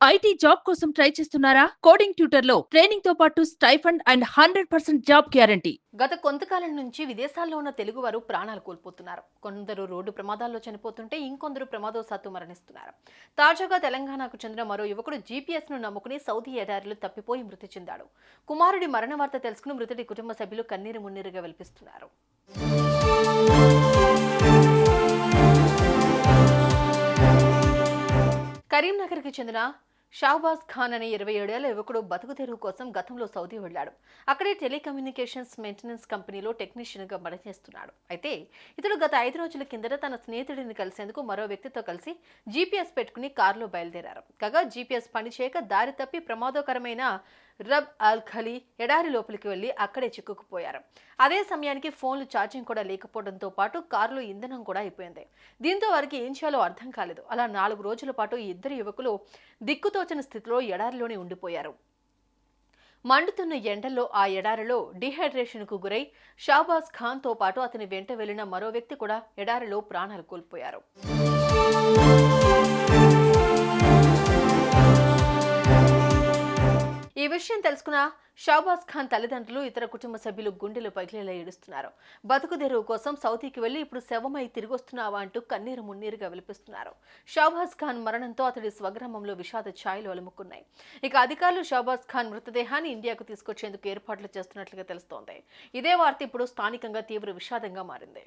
IT job కోసం try చేస్తున్నారా? Coding tutor లో ట్రైనింగ్ తో పాటు స్టైఫండ్ అండ్ 100% జాబ్ గ్యారంటీ. గత కొంతకాలం నుంచి విదేశాల్లో ఉన్న తెలుగువారు ప్రాణాలు కోల్పోతున్నారు. కొందరు రోడ్డు ప్రమాదాల్లో చనిపోతుంటే ఇంకొందరు ప్రమాదవశాత్తు మరణిస్తున్నారు. తాజాగా తెలంగాణకు చెందిన మరో యువకుడు జీపీఎస్ ను నమ్ముకుని సౌదీ ఎడారిలో తప్పిపోయి మృతి చెందాడు. కుమారుడి మరణ వార్త తెలుసుకుని మృతుడి కుటుంబ సభ్యులు కన్నీరు మున్నీరుగా వెలిపిస్తున్నారు. కరీంనగర్కి చెందిన షాబాజ్ ఖాన్ అనే 27 ఏళ్ల యువకుడు బతుకు తెరువు కోసం గతంలో సౌదీ వెళ్లాడు. అక్కడే టెలికమ్యూనికేషన్స్ మెయింటెనెన్స్ కంపెనీలో టెక్నీషియన్ గా పనిచేస్తున్నాడు. అయితే ఇతడు గత 5 రోజుల కిందట తన స్నేహితుడిని కలిసేందుకు మరో వ్యక్తితో కలిసి జీపీఎస్ పెట్టుకుని కారులో బయలుదేరారు. కాగా జీపీఎస్ పనిచేయక దారి తప్పి ప్రమాదకరమైన రబ్ అల్ ఖలీ ఎడారి లోపలికి వెళ్లి అక్కడే చిక్కుకుపోయారు. అదే సమయానికి ఫోన్లు ఛార్జింగ్ కూడా లేకపోవడంతో పాటు కారులో ఇంధనం కూడా అయిపోయింది. దీంతో వారికి ఏం చేయాలో అర్థం కాలేదు. అలా 4 రోజుల పాటు ఈ ఇద్దరు యువకులు దిక్కుతోచని స్థితిలో ఎడారిలోనే ఉండిపోయారు. మండుతున్న ఎండల్లో ఆ ఎడారిలో డిహైడ్రేషన్కు గురై షాబాజ్ ఖాన్ తో పాటు అతని వెంట వెళ్లిన మరో వ్యక్తి కూడా ఎడారిలో ప్రాణాలు కోల్పోయారు. ఈ విషయం తెలుసుకున్న షాబాజ్ ఖాన్ తల్లిదండ్రులు, ఇతర కుటుంబ సభ్యులు గుండెలు పగిలేలా ఏడుస్తున్నారు. బతుకు తెరువు కోసం సౌదీకి వెళ్లి ఇప్పుడు శవమై తిరిగొస్తున్నావా అంటూ కన్నీరు మున్నీరుగా విలిపిస్తున్నారు. షాబాజ్ ఖాన్ మరణంతో అతడి స్వగ్రామంలో విషాద ఛాయలు అలుముకున్నాయి. ఇక అధికారులు షాబాజ్ ఖాన్ మృతదేహాన్ని ఇండియాకు తీసుకొచ్చేందుకు ఏర్పాట్లు చేస్తున్నట్లుగా తెలుస్తోంది. ఇదే వార్త ఇప్పుడు స్థానికంగా తీవ్ర విషాదంగా మారింది.